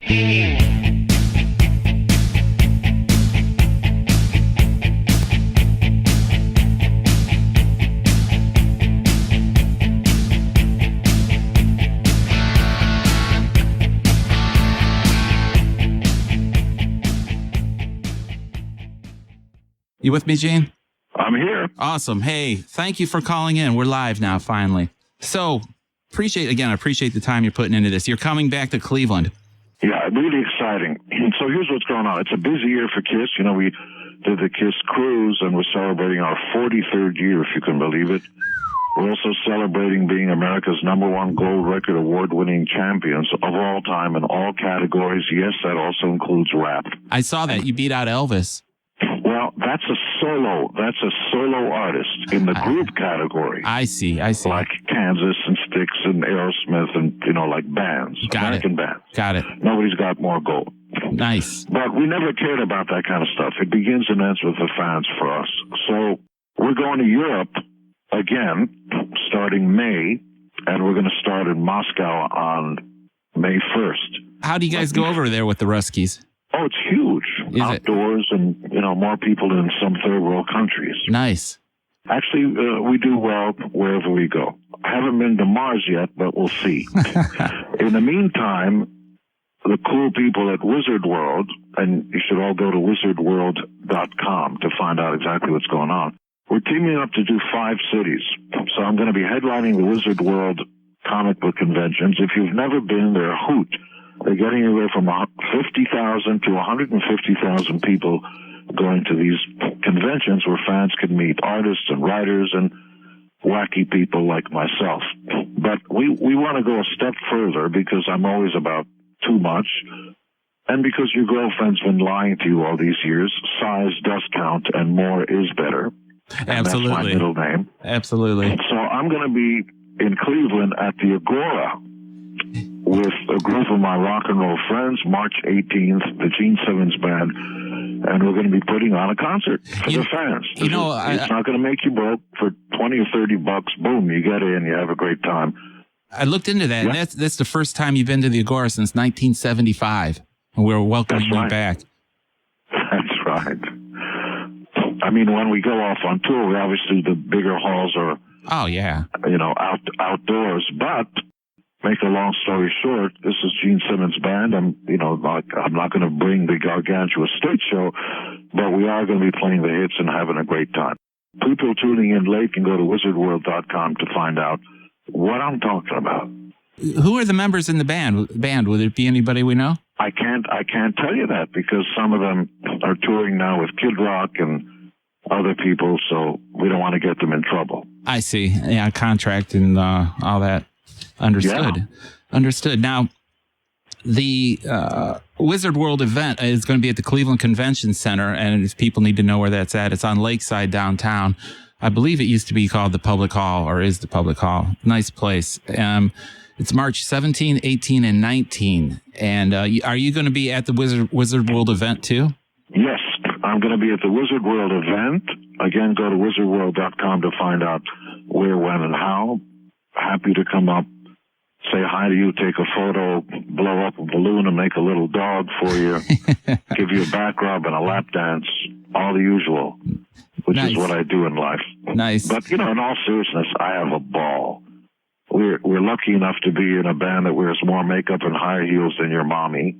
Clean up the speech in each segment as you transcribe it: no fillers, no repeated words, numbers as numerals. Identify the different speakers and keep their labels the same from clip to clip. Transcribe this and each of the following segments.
Speaker 1: You with me, Gene?
Speaker 2: I'm here.
Speaker 1: Awesome. Hey, thank you for calling in. We're live now, finally. So, appreciate the time you're putting into this. You're coming back to Cleveland.
Speaker 2: Yeah, really exciting. So here's what's going on. It's a busy year for KISS. You know, we did the KISS cruise, and we're celebrating our 43rd year, if you can believe it. We're also celebrating being America's #1 gold record award-winning champions of all time in all categories. Yes, that also includes rap.
Speaker 1: I saw that. You beat out Elvis.
Speaker 2: Well, that's a solo artist in the group category.
Speaker 1: I see.
Speaker 2: Like Kansas and Styx and Aerosmith and, like bands, American bands.
Speaker 1: Got it.
Speaker 2: Nobody's got more gold.
Speaker 1: Nice.
Speaker 2: But we never cared about that kind of stuff. It begins and ends with the fans for us. So we're going to Europe again, starting May, and we're going to start in Moscow on May 1st.
Speaker 1: How do you guys go over there with the Ruskies?
Speaker 2: Oh, it's huge. Outdoors and, more people in some third world countries.
Speaker 1: Nice.
Speaker 2: Actually, we do well wherever we go. I haven't been to Mars yet, but we'll see. In the meantime, the cool people at Wizard World, and you should all go to wizardworld.com to find out exactly what's going on. We're teaming up to do 5 cities. So I'm going to be headlining the Wizard World comic book conventions. If you've never been, they're a hoot. They're getting anywhere from 50,000 to 150,000 people going to these conventions where fans can meet artists and writers and wacky people like myself. But we want to go a step further because I'm always about too much. And because your girlfriend's been lying to you all these years, size does count and more is better.
Speaker 1: Absolutely.
Speaker 2: That's my middle name.
Speaker 1: Absolutely.
Speaker 2: So I'm going to be in Cleveland at the Agora with a group of my rock and roll friends, March 18th, the Gene Simmons Band, and we're going to be putting on a concert for the fans. It's not going to make you broke. For $20 or $30, boom, you get in, you have a great time.
Speaker 1: I looked into that, and that's the first time you've been to the Agora since 1975, and we're welcoming you back.
Speaker 2: That's right. I mean, when we go off on tour, obviously the bigger halls are, outdoors, but make a long story short, this is Gene Simmons Band. I'm not going to bring the gargantuan stage show, but we are going to be playing the hits and having a great time. People tuning in late can go to wizardworld.com to find out what I'm talking about.
Speaker 1: Who are the members in the band? Would it be anybody we know?
Speaker 2: I can't tell you that because some of them are touring now with Kid Rock and other people, so we don't want to get them in trouble.
Speaker 1: I see. Yeah, contract and all that. Understood. Yeah. Understood. Now, the Wizard World event is going to be at the Cleveland Convention Center, and if people need to know where that's at, it's on Lakeside downtown. I believe it used to be called the Public Hall, or is the Public Hall. Nice place. It's March 17, 18, and 19. And are you going to be at the Wizard World event too?
Speaker 2: Yes, I'm going to be at the Wizard World event. Again, go to wizardworld.com to find out where, when, and how. Happy to come up, say hi to you, take a photo, blow up a balloon and make a little dog for you, give you a back rub and a lap dance, all the usual, which is what I do in life.
Speaker 1: Nice.
Speaker 2: But, in all seriousness, I have a ball. We're lucky enough to be in a band that wears more makeup and high heels than your mommy.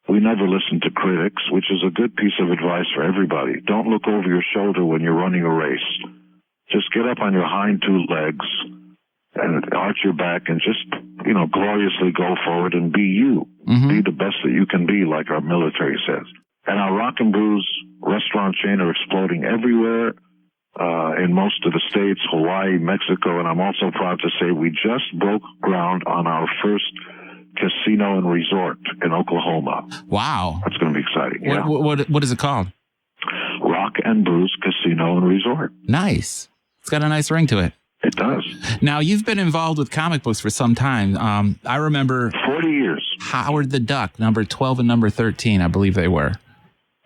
Speaker 2: We never listen to critics, which is a good piece of advice for everybody. Don't look over your shoulder when you're running a race. Just get up on your hind 2 legs and arch your back and just, gloriously go forward and be you. Mm-hmm. Be the best that you can be, like our military says. And our Rock and Brews restaurant chain are exploding everywhere in most of the states, Hawaii, Mexico, and I'm also proud to say we just broke ground on our first casino and resort in Oklahoma.
Speaker 1: Wow.
Speaker 2: That's going to be exciting. Yeah.
Speaker 1: What is it called?
Speaker 2: Rock and Brews Casino and Resort.
Speaker 1: Nice. It's got a nice ring to it.
Speaker 2: It does.
Speaker 1: Now, you've been involved with comic books for some time. I remember
Speaker 2: 40 years.
Speaker 1: Howard the Duck, number 12 and number 13, I believe they were.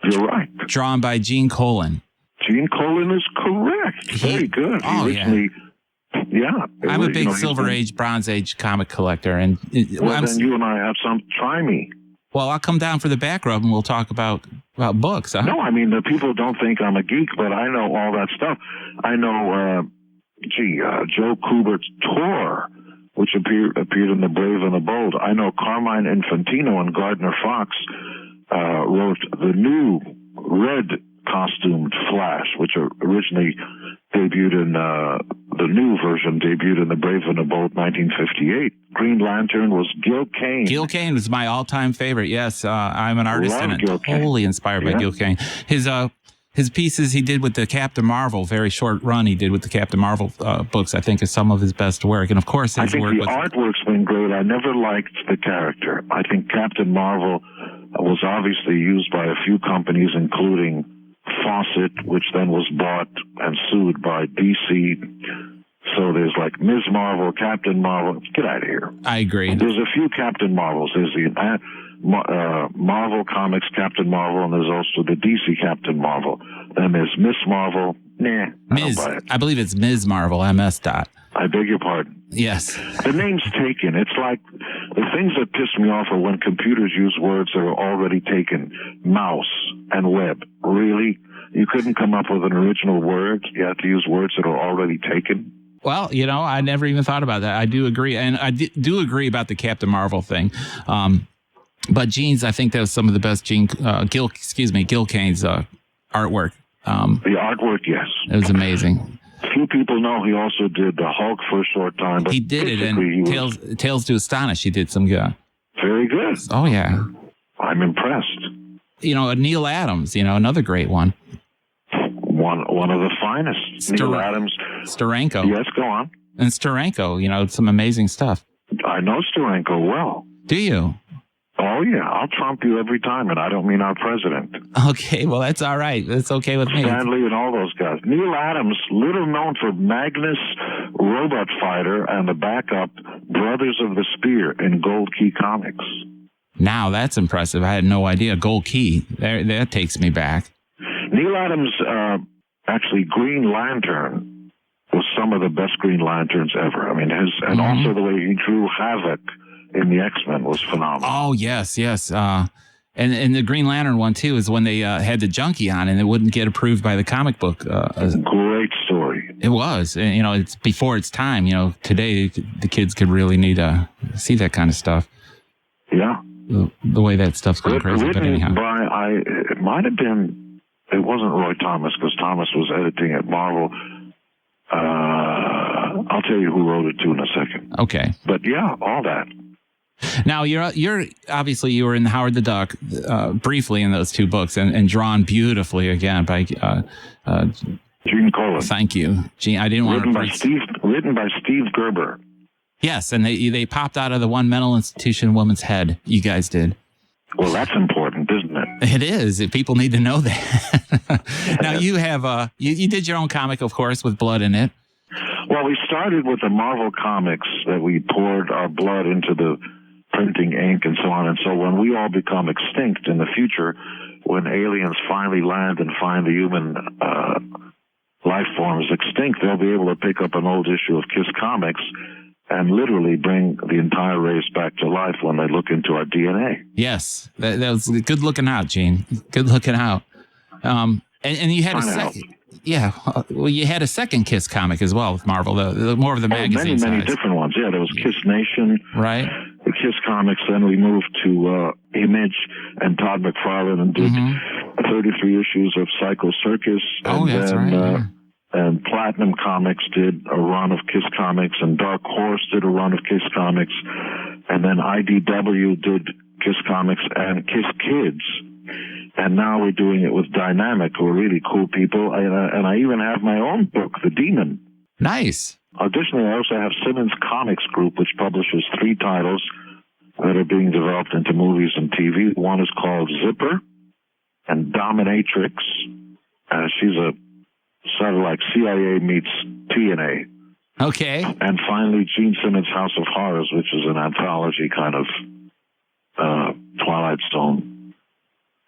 Speaker 2: You're right.
Speaker 1: Drawn by Gene Colan.
Speaker 2: Gene Colan is correct. Very good. Yeah.
Speaker 1: I'm a big Silver Age, Bronze Age comic collector. And
Speaker 2: then you and I have some. Try me.
Speaker 1: Well, I'll come down for the back rub and we'll talk about books. Huh?
Speaker 2: No, I mean, the people don't think I'm a geek, but I know all that stuff. I know, Joe Kubert's Tor, which appeared in The Brave and the Bold. I know Carmine Infantino and Gardner Fox wrote the new red costumed Flash, which originally debuted in the new version debuted in The Brave and the Bold 1958. Green Lantern was Gil Kane.
Speaker 1: Gil Kane was my all-time favorite. Yes, I'm an artist and totally inspired by Gil Kane. His pieces he did with the Captain Marvel, very short run he did with the Captain Marvel books, I think is some of his best work. And of course, his work
Speaker 2: the artwork's been great. I never liked the character. I think Captain Marvel was obviously used by a few companies, including Fawcett, which then was bought and sued by DC. So there's like Ms. Marvel, Captain Marvel. Get out of here.
Speaker 1: I agree.
Speaker 2: There's a few Captain Marvels. There's the Marvel Comics Captain Marvel, and there's also the DC Captain Marvel. Then there's Miss Marvel. Nah,
Speaker 1: Ms. I believe it's Ms. Marvel, MS.
Speaker 2: I beg your pardon.
Speaker 1: Yes.
Speaker 2: The name's taken. It's like the things that piss me off are when computers use words that are already taken. Mouse and web. Really? You couldn't come up with an original word? You have to use words that are already taken?
Speaker 1: Well, I never even thought about that. I do agree. And I do agree about the Captain Marvel thing. But Gene's, I think that was some of the best Gil Kane's artwork.
Speaker 2: The artwork, yes.
Speaker 1: It was amazing.
Speaker 2: Few people know he also did the Hulk for a short time. But
Speaker 1: he did it, and Tales to Astonish, he did some good.
Speaker 2: Very good.
Speaker 1: Oh, yeah.
Speaker 2: I'm impressed.
Speaker 1: Neil Adams, another great one.
Speaker 2: One of the finest. Neil Adams.
Speaker 1: Steranko.
Speaker 2: Yes, go on.
Speaker 1: And Steranko, some amazing stuff.
Speaker 2: I know Steranko well.
Speaker 1: Do you?
Speaker 2: Oh, yeah. I'll trump you every time, and I don't mean our president.
Speaker 1: Okay, well, that's all right. That's okay with me.
Speaker 2: Stanley and all those guys. Neil Adams, little known for Magnus Robot Fighter and the backup Brothers of the Spear in Gold Key Comics.
Speaker 1: Now, that's impressive. I had no idea. Gold Key. That takes me back.
Speaker 2: Neil Adams, actually, Green Lantern was some of the best Green Lanterns ever. I mean, also the way he drew Havoc in the X-Men was phenomenal.
Speaker 1: Oh, yes. And the Green Lantern one, too, is when they had the junkie on and it wouldn't get approved by the comic book.
Speaker 2: Great story.
Speaker 1: It was. And, it's before its time. Today, the kids could really need to see that kind of stuff.
Speaker 2: Yeah.
Speaker 1: The way that stuff's going crazy. But anyhow.
Speaker 2: It might have been, it wasn't Roy Thomas, because Thomas was editing at Marvel. I'll tell you who wrote it, too, in a second.
Speaker 1: Okay.
Speaker 2: But, yeah, all that.
Speaker 1: Now, you're obviously you were in Howard the Duck briefly in those two books and drawn beautifully again by
Speaker 2: Gene Colan.
Speaker 1: Thank you, Gene. I didn't want to
Speaker 2: written by Steve Gerber.
Speaker 1: Yes, and they popped out of the one mental institution woman's head. You guys did.
Speaker 2: Well, that's important, isn't it?
Speaker 1: It is. People need to know that. Now you have you did your own comic, of course, with blood in it.
Speaker 2: Well, we started with the Marvel comics that we poured our blood into the printing ink and so on. And so when we all become extinct in the future, when aliens finally land and find the human life forms extinct, they'll be able to pick up an old issue of Kiss Comics and literally bring the entire race back to life when they look into our DNA.
Speaker 1: Yes, that was good looking out, Gene. Good looking out. And you had a second. Yeah, well, you had a second Kiss comic as well with Marvel, the more of the magazine
Speaker 2: many different ones. Yeah, there was Kiss Nation.
Speaker 1: Right.
Speaker 2: The Kiss comics. Then we moved to Image and Todd McFarlane and did 33 issues of Psycho Circus. And
Speaker 1: that's right.
Speaker 2: And Platinum Comics did a run of Kiss Comics, and Dark Horse did a run of Kiss Comics, and then IDW did Kiss Comics and Kiss Kids. And now we're doing it with Dynamic, who are really cool people. And I even have my own book, The Demon.
Speaker 1: Nice.
Speaker 2: Additionally, I also have Simmons Comics Group, which publishes 3 titles that are being developed into movies and TV. One is called Zipper and Dominatrix. She's a sort of like CIA meets TNA.
Speaker 1: Okay.
Speaker 2: And finally, Gene Simmons' House of Horrors, which is an anthology kind of Twilight Zone.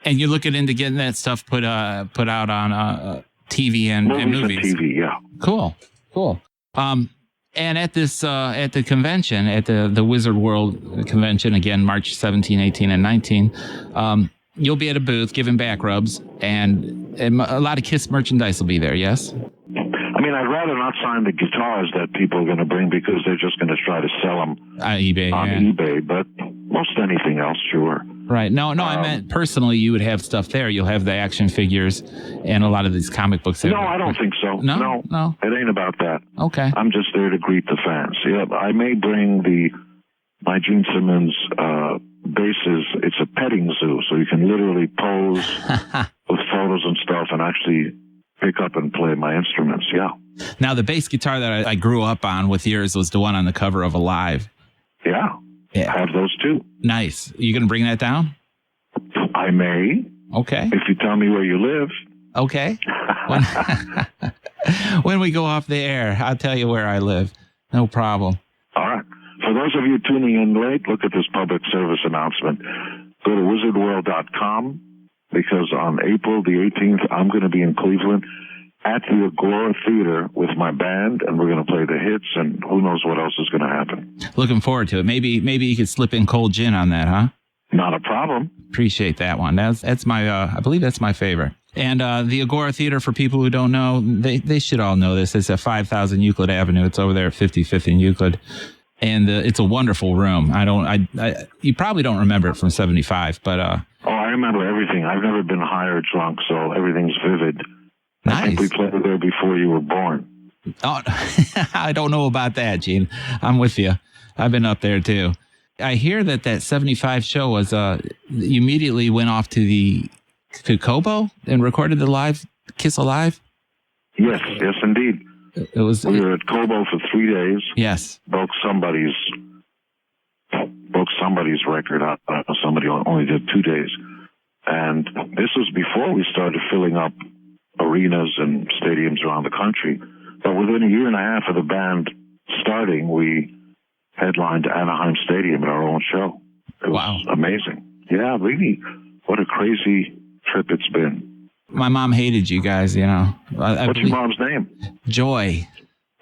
Speaker 1: And you're looking into getting that stuff put out on TV and movies.
Speaker 2: And TV, yeah.
Speaker 1: Cool. And at this, at the convention, at the Wizard World convention, again, March 17, 18, and 19, you'll be at a booth giving back rubs, and a lot of Kiss merchandise will be there, yes?
Speaker 2: I mean, I'd rather not sign the guitars that people are going to bring because they're just going to try to sell them
Speaker 1: on eBay.
Speaker 2: eBay, but most anything else, sure.
Speaker 1: Right. No, I meant personally you would have stuff there. You'll have the action figures and a lot of these comic books.
Speaker 2: No, I don't think so.
Speaker 1: No.
Speaker 2: It ain't about that.
Speaker 1: Okay.
Speaker 2: I'm just there to greet the fans. Yeah, I may bring my Gene Simmons bases. It's a petting zoo, so you can literally pose with photos and stuff and actually pick up and play my instruments. Yeah.
Speaker 1: Now, the bass guitar that I grew up on with yours was the one on the cover of Alive.
Speaker 2: Yeah. I have those too.
Speaker 1: Nice. You going to bring that down?
Speaker 2: I may.
Speaker 1: Okay.
Speaker 2: If you tell me where you live.
Speaker 1: Okay. When we go off the air, I'll tell you where I live. No problem.
Speaker 2: All right. For those of you tuning in late, look at this public service announcement. Go to wizardworld.com because on April the 18th, I'm going to be in Cleveland at the Agora Theater with my band, and we're going to play the hits, and who knows what else is going to happen.
Speaker 1: Looking forward to it. Maybe you could slip in Cold Gin on that, huh?
Speaker 2: Not a problem.
Speaker 1: Appreciate that one. That's my I believe that's my favorite. And the Agora Theater, for people who don't know, they should all know this. It's at 5000 Euclid Avenue. It's over there at 55th and Euclid, and it's a wonderful room. You probably don't remember it from 75, but oh,
Speaker 2: I remember everything. I've never been high or drunk, so everything's vivid.
Speaker 1: Nice.
Speaker 2: I think we played there before you were born.
Speaker 1: Oh, I don't know about that, Gene. I'm with you. I've been up there too. I hear that 75 show was you immediately went off to Kobo and recorded the live Kiss Alive.
Speaker 2: Yes, indeed.
Speaker 1: We
Speaker 2: were at Kobo for 3 days.
Speaker 1: Yes.
Speaker 2: Broke somebody's record. Somebody only did 2 days. And this was before we started filling up arenas and stadiums around the country. But within a year and a half of the band starting, we headlined Anaheim Stadium at our own show. It was amazing. Yeah, really. What a crazy trip it's been.
Speaker 1: My mom hated you guys, you know.
Speaker 2: What's your mom's name?
Speaker 1: Joy.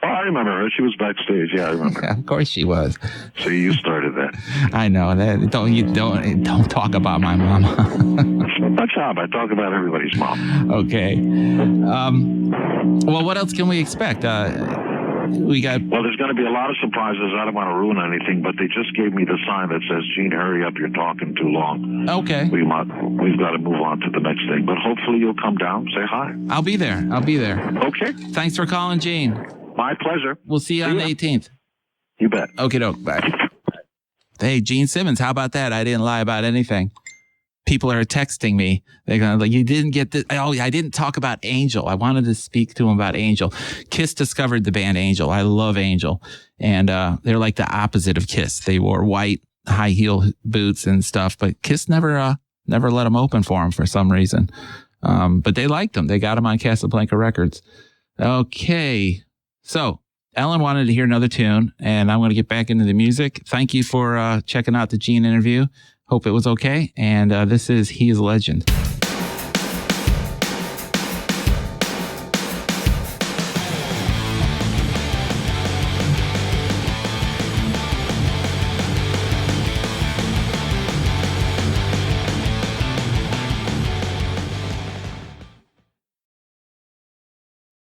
Speaker 2: Oh, I remember her. She was backstage. Yeah, I remember.
Speaker 1: Of course she was.
Speaker 2: So you started that.
Speaker 1: I know that. Don't talk about my mom.
Speaker 2: It's not my job. I talk about everybody's mom.
Speaker 1: Okay. Well, what else can we expect? Well,
Speaker 2: there's going to be a lot of surprises. I don't want to ruin anything, but they just gave me the sign that says, "Gene, hurry up! You're talking too long."
Speaker 1: Okay.
Speaker 2: We've got to move on to the next thing, but hopefully you'll come down, say hi.
Speaker 1: I'll be there.
Speaker 2: Okay.
Speaker 1: Thanks for calling, Gene.
Speaker 2: My pleasure.
Speaker 1: We'll see you on the 18th.
Speaker 2: You bet.
Speaker 1: Okay, doke. Bye. Hey, Gene Simmons, how about that? I didn't lie about anything. People are texting me. They're going like, you didn't get this. Oh, I didn't talk about Angel. I wanted to speak to him about Angel. Kiss discovered the band Angel. I love Angel. And they're like the opposite of Kiss. They wore white high heel boots and stuff, but Kiss never let them open for them for some reason. But they liked them. They got them on Casablanca Records. Okay. So Ellen wanted to hear another tune, and I'm going to get back into the music. Thank you for checking out the Gene interview. Hope it was okay. And this is He is a Legend.